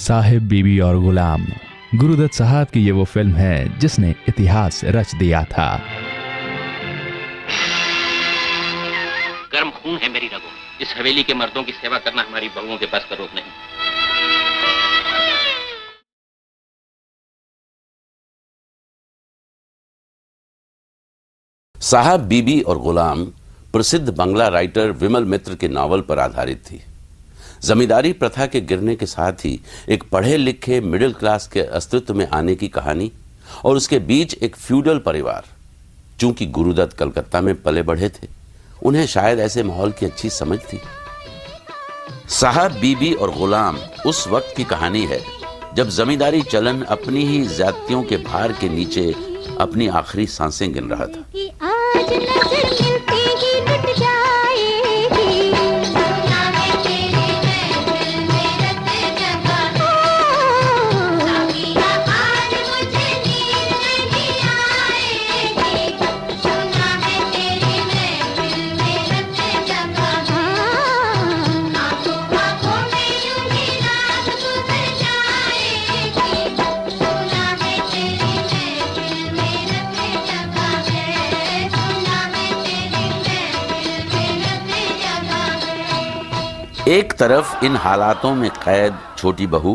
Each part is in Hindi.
साहिब बीबी और गुलाम गुरुदत्त साहब की ये वो फिल्म है जिसने इतिहास रच दिया था। गर्म खून है मेरी रगों, इस हवेली के मर्दों की सेवा करना हमारी बहुओं के बस का रोग नहीं। साहब बीबी और गुलाम प्रसिद्ध बांग्ला राइटर विमल मित्र के नावल पर आधारित थी। जमींदारी प्रथा के गिरने के साथ ही एक पढ़े लिखे मिडिल क्लास के अस्तित्व में आने की कहानी और उसके बीच एक फ्यूडल परिवार। चूंकि गुरुदत्त कलकत्ता में पले बढ़े थे, उन्हें शायद ऐसे माहौल की अच्छी समझ थी। साहब बीबी और गुलाम उस वक्त की कहानी है जब जमींदारी चलन अपनी ही ज्यादतियों के भार के नीचे अपनी आखिरी सांसें गिन रहा था। एक तरफ इन हालातों में कैद छोटी बहू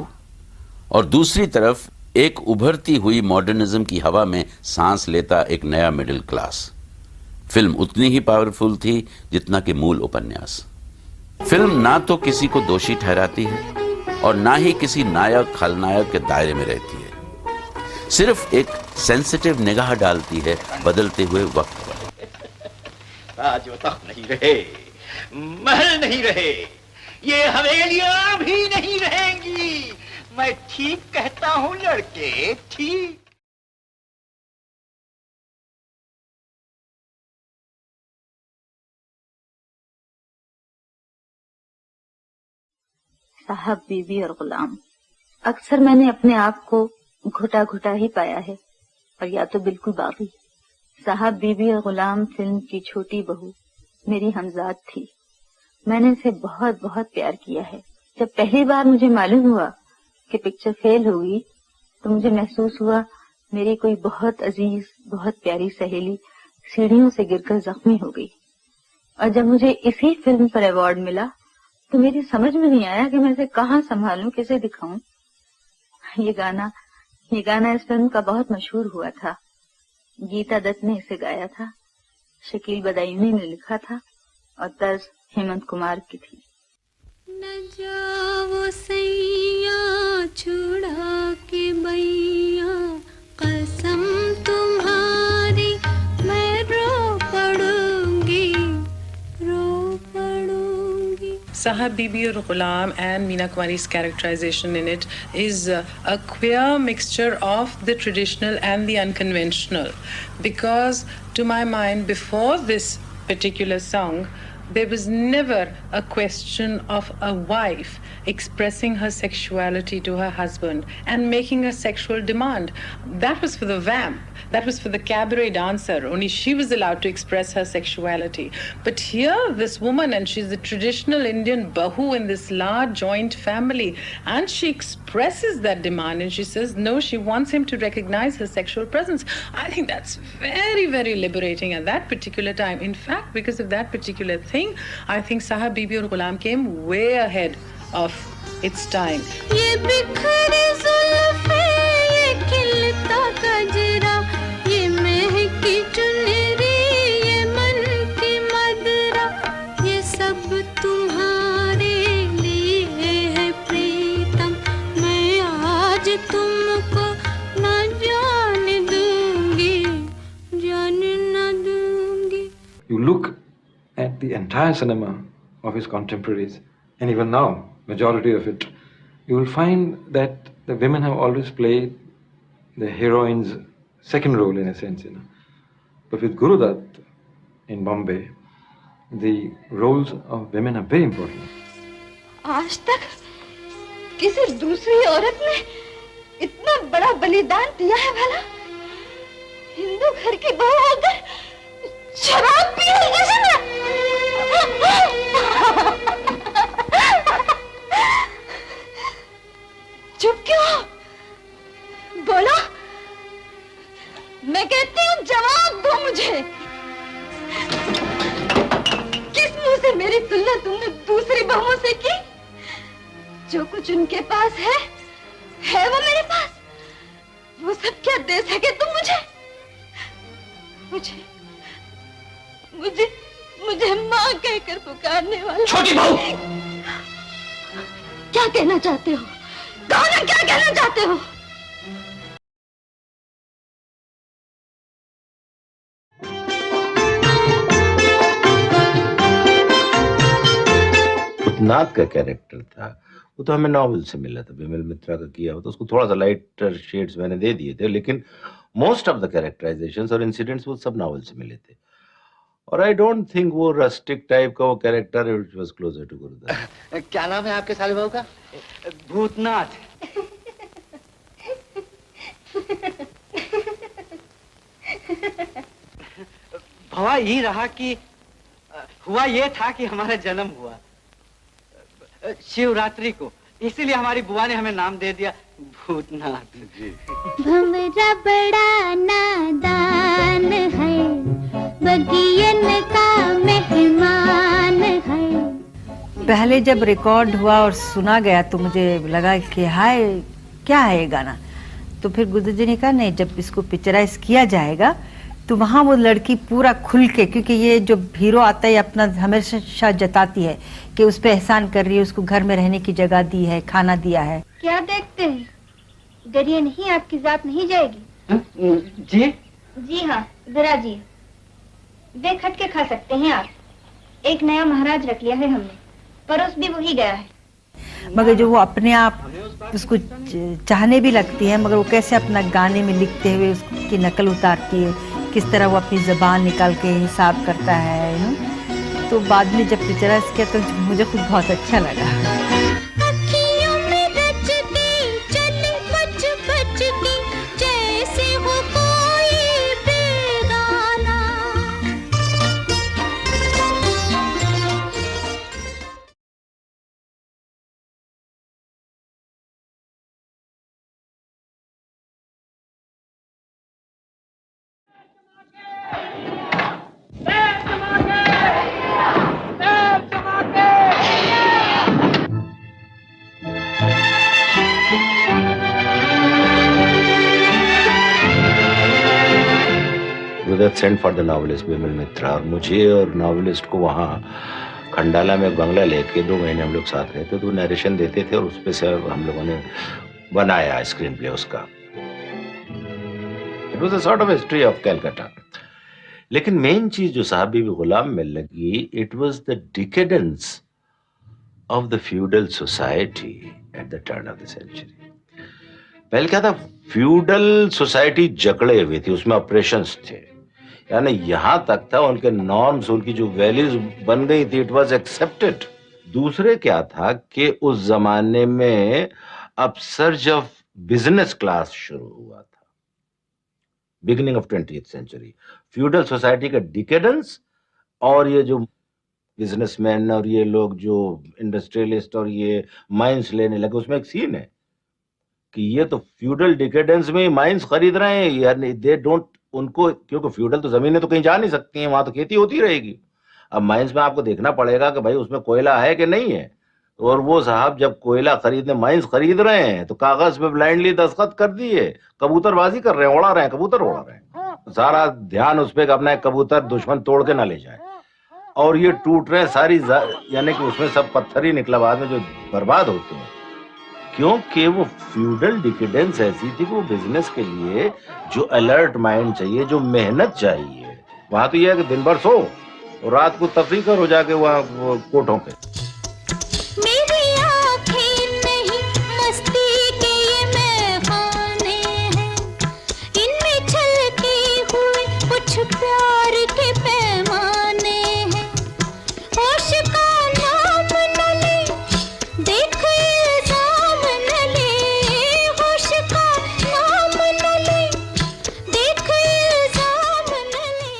और दूसरी तरफ एक उभरती हुई मॉडर्निज्म की हवा में सांस लेता एक नया मिडिल क्लास। फिल्म उतनी ही पावरफुल थी जितना कि मूल उपन्यास। फिल्म ना तो किसी को दोषी ठहराती है और ना ही किसी नायक खलनायक के दायरे में रहती है, सिर्फ एक सेंसिटिव निगाह डालती है बदलते हुए वक्त पर। राज व तख्त नहीं रहे, महल नहीं रहे, ये हवेलियां भी नहीं रहेंगी। मैं ठीक कहता हूं लड़के, ठीक। साहब बीबी और गुलाम, अक्सर मैंने अपने आप को घुटा घुटा ही पाया है और या तो बिल्कुल बागी। साहब बीबी और गुलाम फिल्म की छोटी बहू मेरी हमजाद थी। मैंने इसे बहुत बहुत प्यार किया है। जब पहली बार मुझे मालूम हुआ कि पिक्चर फेल होगी तो मुझे महसूस हुआ मेरी कोई बहुत अजीज, बहुत प्यारी सहेली सीढ़ियों से गिरकर जख्मी हो गई। और जब मुझे इसी फिल्म पर अवार्ड मिला तो मेरी समझ में नहीं आया कि मैं इसे कहाँ संभालूं, किसे दिखाऊं। ये गाना इस फिल्म का बहुत मशहूर हुआ था। गीता दत्त ने इसे गाया था, शकील बदायूनी ने लिखा था और तर्ज हेमंत कुमार की थी। न जाओ सैया छुड़ा के बैया, कसम तुम्हारी मैं रो पड़ूंगी, रो पड़ूंगी। Sahab Bibi or Ghulam and Meena Kumari's characterization in it is a queer mixture of the traditional and the unconventional, because to my mind before this particular song there was never a question of a wife expressing her sexuality to her husband and making a sexual demand. That was for the vamp. That was for the cabaret dancer. Only she was allowed to express her sexuality. But here, this woman, and she's a traditional Indian bahu in this large joint family, and she expresses that demand and she says, no, she wants him to recognize her sexual presence. I think that's very, very liberating at that particular time. In fact, because of that particular thing, I think Sahab Bibi or Ghulam came way ahead of its time. ये बिखरी जुल्फे, ये खिलता गजरा, ये महकी चुनरी, ये मन की मदरा, ये सब तुम्हारे लिए है प्रीतम। मैं आज तुमको न जाने दूंगी, जाने न दूंगी। You look at the entire cinema of his contemporaries, and even now, majority of it, you will find that the women have always played the heroine's second role in a sense, But with Guru Dutt in Bombay, the roles of women are very important. आज तक किसी दूसरी औरत ने इतना बड़ा बलिदान दिया है भला? हिंदू घर की बहू होकर शराब पी है किसी ने? जो जवाब दो मुझे। किस मुंह से मेरी तुलना तुमने दूसरी बहुओं से की? जो कुछ उनके पास है वो मेरे पास। वो सब क्या दे सके तुम मुझे? मुझे माँ कहकर पुकारने वाला। छोटी बहू, क्या कहना चाहते हो? कहो ना, क्या कहना चाहते हो? भूतनाथ का कैरेक्टर था, वो तो हमें नॉवेल से मिला था, विमल मित्रा का किया हुआ, तो उसको थोड़ा सा लाइटर शेड्स मैंने दे दिए थे, लेकिन मोस्ट ऑफ द कैरेक्टराइजेशंस और इंसिडेंट्स वो सब नॉवेल से मिले थे। और आई डोंट थिंक वो रस्टिक टाइप का वो character it was closer to Gurudas. क्या नाम है आपके साले बहू का? भूतनाथ। भवा ये रहा कि हुआ ये था कि हमारा जन्म हुआ शिवरात्रि को, इसीलिए हमारी बुआ ने हमें नाम दे दिया भूतनाथ। जी। भंवरा बड़ा नादान है, बगियन का मेहमान है। पहले जब रिकॉर्ड हुआ और सुना गया तो मुझे लगा कि हाय क्या है ये गाना। तो फिर गुरुजी जी ने कहा नहीं, जब इसको पिक्चराइज किया जाएगा तो वहाँ वो लड़की पूरा खुल के, क्योंकि ये जो हीरो आता है अपना हमेशा जताती है कि उस पे एहसान कर रही है, उसको घर में रहने की जगह दी है, खाना दिया है। क्या देखते हैं? डरिए नहीं, आपकी जात नहीं जाएगी। जी जी हाँ, जरा जी देख हट के खा सकते हैं आप। एक नया महाराज रख लिया है हमने, परोस भी वही गया है। मगर जो वो अपने आप उसको चाहने भी लगती है, मगर वो कैसे अपना गाने में लिखते हुए उसकी नकल उतारती है, किस तरह वो अपनी जबान निकाल के हिसाब करता है। तो बाद में जब पिक्चराइज किया तो मुझे खुद बहुत अच्छा लगा। सेंट फॉर द नॉवेलिस्ट विमल मित्रा, और मुझे और नॉवेलिस्ट को वहाँ खंडाला में बंगला लेके 2 महीने हम लोग साथ रहते, तो नरेशन देते थे और उस पे से हम लोगों ने बनाया स्क्रीन प्ले उसका। It was a sort of history of Calcutta. लेकिन मेन चीज जो साहब बीबी गुलाम में लगी, it was the decadence of the feudal society at the turn of the century. पहले क्या था, फ्यूडल सोसाइटी जकड़े हुए थी, उसमें ऑपरेशंस थे, यानी यहां तक था उनके नॉर्म्स, उनकी जो वैल्यूज बन गई थी, इट वाज एक्सेप्टेड। दूसरे क्या था कि उस जमाने में अपसर्ज ऑफ बिजनेस क्लास शुरू हुआ था, beginning of 20th century. Feudal society का डिकेडेंस और ये जो बिजनेसमैन और ये लोग जो इंडस्ट्रियलिस्ट और ये माइंस लेने लगे, उसमें एक सीन है कि ये तो फ्यूडल डिकेडेंस में माइंस खरीद रहे हैं, यानी दे डोंट, उनको, क्योंकि फ्यूडल तो जमीनें तो कहीं जा नहीं सकती हैं, वहां तो खेती होती रहेगी। अब माइंस में आपको देखना पड़ेगा कि भाई उसमें कोयला है कि नहीं है, और वो साहब जब कोयला खरीदने माइंस खरीद रहे हैं तो कागज पे ब्लाइंडली दस्तखत कर दिए, कबूतरबाजी कर रहे हैं, उड़ा रहे हैं, कबूतर उड़ा रहे हैं, सारा ध्यान उस पर अपना कबूतर दुश्मन तोड़ के ना ले जाए, और ये टूट रहे हैं सारी, यानी कि उसमें सब पत्थर ही निकला बाद में जो बर्बाद होते हैं, क्योंकि वो फ्यूडल डिकेडेंस ऐसी थी कि वो बिजनेस के लिए जो अलर्ट माइंड चाहिए, जो मेहनत चाहिए, वहां तो ये है कि दिन भर सो और रात को तफरीह करो जाके वहां कोठों पे। मेरी आँखें नहीं मस्ती के ये मैखाने हैं, इनमें छलके हुए कुछ प्यार के पैमाने हैं। होश का नाम न ले, देख इल्जाम न ले, होश का नाम न ले, देख इल्जाम न ले।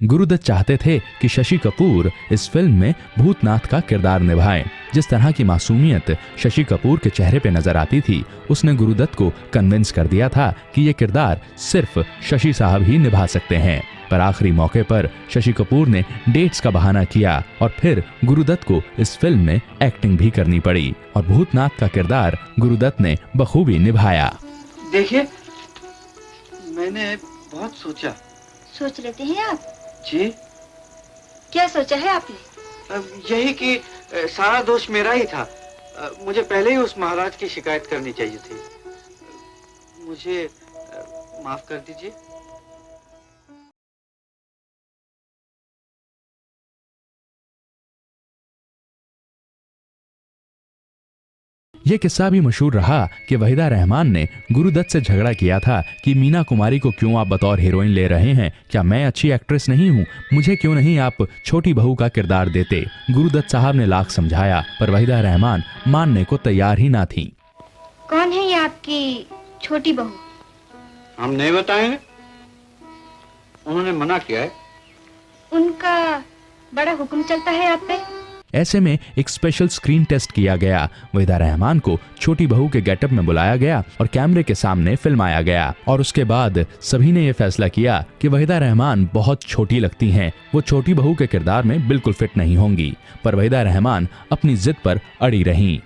गुरुदत्त चाहते थे कि शशि कपूर इस फिल्म में भूतनाथ का किरदार निभाएं। जिस तरह की मासूमियत शशि कपूर के चेहरे पे नजर आती थी, उसने गुरुदत्त को कन्विंस कर दिया था कि ये किरदार सिर्फ शशि साहब ही निभा सकते हैं। पर आखिरी मौके पर शशि कपूर ने डेट्स का बहाना किया और फिर गुरुदत्त को इस फिल्म में एक्टिंग भी करनी पड़ी और भूतनाथ का किरदार गुरुदत्त ने बखूबी निभाया। देखिए, मैंने बहुत सोचा। सोच लेते हैं आप? जी। क्या सोचा है आपने? यही कि सारा दोष मेरा ही था। मुझे पहले ही उस महाराज की शिकायत करनी चाहिए थी। मुझे माफ कर दीजिए। यह किस्सा भी मशहूर रहा कि वहीदा रहमान ने गुरुदत्त से झगड़ा किया था कि मीना कुमारी को क्यों आप बतौर हीरोइन ले रहे हैं, क्या मैं अच्छी एक्ट्रेस नहीं हूँ, मुझे क्यों नहीं आप छोटी बहू का किरदार देते। गुरुदत्त साहब ने लाख समझाया पर वहीदा रहमान मानने को तैयार ही ना थी। कौन है ये आपकी छोटी बहू? हम नहीं बताएंगे, उन्होंने मना किया है। उनका बड़ा हुक्म चलता है आप पे? ऐसे में एक स्पेशल स्क्रीन टेस्ट किया गया। वहीदा रहमान को छोटी बहू के गेटअप में बुलाया गया और कैमरे के सामने फिल्माया गया और उसके बाद सभी ने यह फैसला किया कि वहीदा रहमान बहुत छोटी लगती हैं, वो छोटी बहू के किरदार में बिल्कुल फिट नहीं होंगी। पर वहीदा रहमान अपनी जिद पर अड़ी रहीं।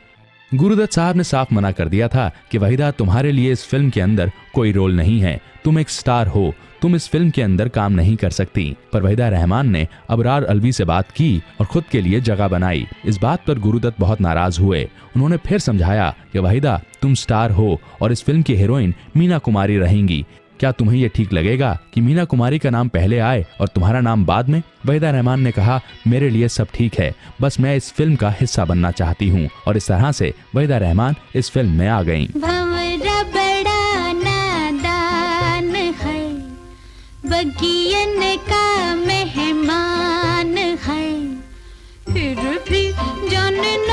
गुरुदत्त साहब ने साफ मना कर दिया था कि वहीदा, तुम्हारे लिए इस फिल्म के अंदर कोई रोल नहीं है, तुम एक स्टार हो, तुम इस फिल्म के अंदर काम नहीं कर सकती। पर वहीदा रहमान ने अबरार अलवी से बात की और खुद के लिए जगह बनाई। इस बात पर गुरुदत्त बहुत नाराज हुए। उन्होंने फिर समझाया कि वहीदा, तुम स्टार हो और इस फिल्म की हीरोइन मीना कुमारी रहेंगी। क्या तुम्हें यह ठीक लगेगा कि मीना कुमारी का नाम पहले आए और तुम्हारा नाम बाद में? वहीदा रहमान ने कहा, मेरे लिए सब ठीक है, बस मैं इस फिल्म का हिस्सा बनना चाहती हूँ। और इस तरह से वहीदा रहमान इस फिल्म में आ गयी। बगियन का मेहमान है, फिर भी जानना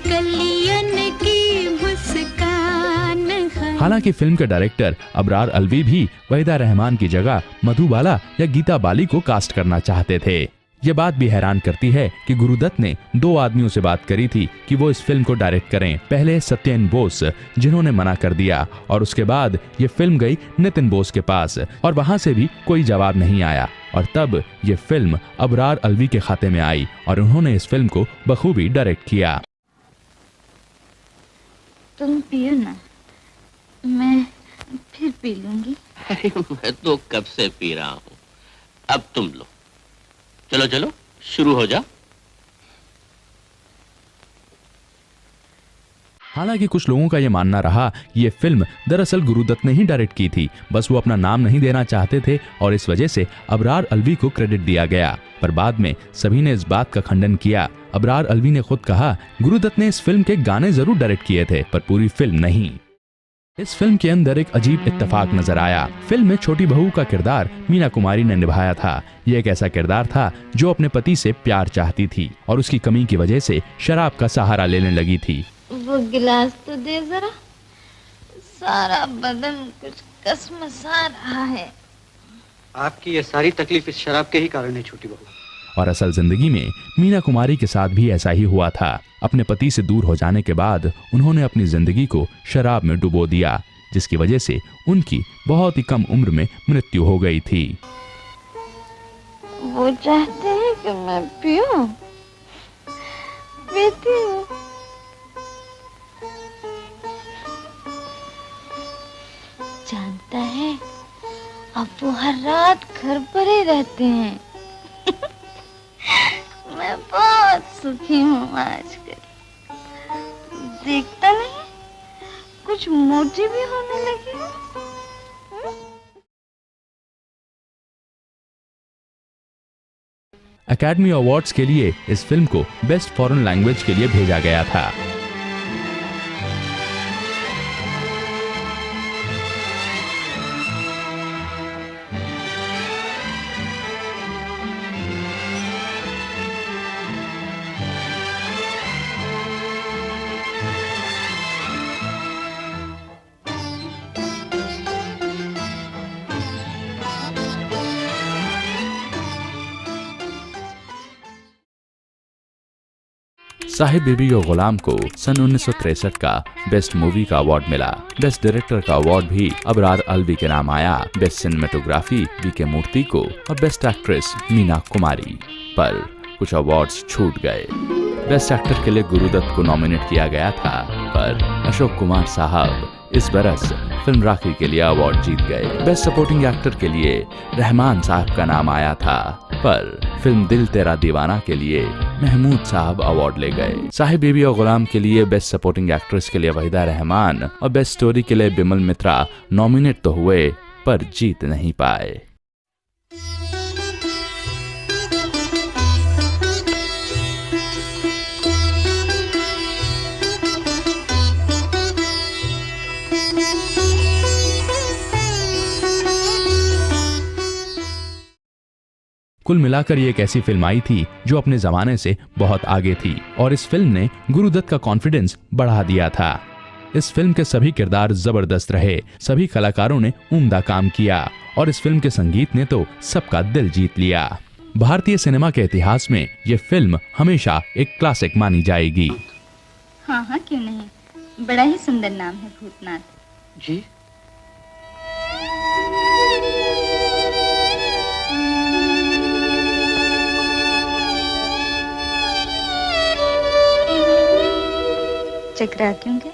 कलियन की मुस्कान है। हालांकि फिल्म के डायरेक्टर अबरार अलवी भी वहीदा रहमान की जगह मधुबाला या गीता बाली को कास्ट करना चाहते थे। ये बात भी हैरान करती है कि गुरुदत्त ने 2 आदमियों से बात करी थी कि वो इस फिल्म को डायरेक्ट करें। पहले सत्येन बोस, जिन्होंने मना कर दिया, और उसके बाद ये फिल्म गई नितिन बोस के पास और वहां से भी कोई जवाब नहीं आया। और तब ये फिल्म अबरार अलवी के खाते में आई और उन्होंने इस फिल्म को बखूबी डायरेक्ट किया। तुम पियो ना, मैं फिर पी लूंगी। अरे मैं तो कब से पी रहा हूँ, अब तुम लो। चलो चलो शुरू हो जा। हालांकि कुछ लोगों का यह मानना रहा कि ये फिल्म दरअसल गुरुदत्त ने ही डायरेक्ट की थी, बस वो अपना नाम नहीं देना चाहते थे और इस वजह से अबरार अलवी को क्रेडिट दिया गया। पर बाद में सभी ने इस बात का खंडन किया। अबरार अलवी ने खुद कहा, गुरुदत्त ने इस फिल्म के गाने जरूर डायरेक्ट किए थे पर पूरी फिल्म नहीं। इस फिल्म के अंदर एक अजीब इत्तेफाक नजर आया। फिल्म में छोटी बहू का किरदार मीना कुमारी ने निभाया था। ये एक ऐसा किरदार था जो अपने पति से प्यार चाहती थी और उसकी कमी की वजह से शराब का सहारा लेने लगी थी। वो गिलास तो दे जरा, सारा बदन कुछ कसमसा रहा है। आपकी ये सारी तकलीफ इस शराब के ही कारण है छोटी बहू। और असल जिंदगी में मीना कुमारी के साथ भी ऐसा ही हुआ था। अपने पति से दूर हो जाने के बाद उन्होंने अपनी जिंदगी को शराब में डुबो दिया, जिसकी वजह से उनकी बहुत ही कम उम्र में मृत्यु हो गई थी। वो चाहते हैं कि मैं पीऊं, पीती हूँ। जानता है, अब वो हर रात घर पर ही रहते हैं। मैं बहुत सुखी हूँ आजकल। देखता नहीं, कुछ मोटी भी होने लगी हूँ। एकेडमी अवार्ड्स के लिए इस फिल्म को बेस्ट फॉरेन लैंग्वेज के लिए भेजा गया था। साहिब बीबी और गुलाम को सन 1963 का बेस्ट मूवी का अवार्ड मिला। बेस्ट डायरेक्टर का अवार्ड भी अबरार अलवी के नाम आया। Best cinematography VK. मूर्ति को और बेस्ट एक्ट्रेस मीना कुमारी। पर कुछ अवार्ड्स छूट गए। बेस्ट एक्टर के लिए गुरुदत्त को नॉमिनेट किया गया था, पर अशोक कुमार साहब इस बरस फिल्म राखी के लिए अवार्ड जीत गए। बेस्ट सपोर्टिंग एक्टर के लिए रहमान साहब का नाम आया था, पर फिल्म दिल तेरा दीवाना के लिए महमूद साहब अवार्ड ले गए। साहिब बीबी और गुलाम के लिए बेस्ट सपोर्टिंग एक्ट्रेस के लिए वहीदा रहमान और बेस्ट स्टोरी के लिए बिमल मित्रा नॉमिनेट तो हुए, पर जीत नहीं पाए। कुल मिलाकर ये एक ऐसी फिल्म आई थी जो अपने जमाने से बहुत आगे थी और इस फिल्म ने गुरुदत्त का कॉन्फिडेंस बढ़ा दिया था। इस फिल्म के सभी किरदार जबरदस्त रहे, सभी कलाकारों ने उम्दा काम किया और इस फिल्म के संगीत ने तो सबका दिल जीत लिया। भारतीय सिनेमा के इतिहास में ये फिल्म हमेशा एक क्लासिक मानी जाएगी। हाँ हाँ, क्यों नहीं, बड़ा ही सुंदर नाम है भूतनाथ जी। चकरा क्यों गए?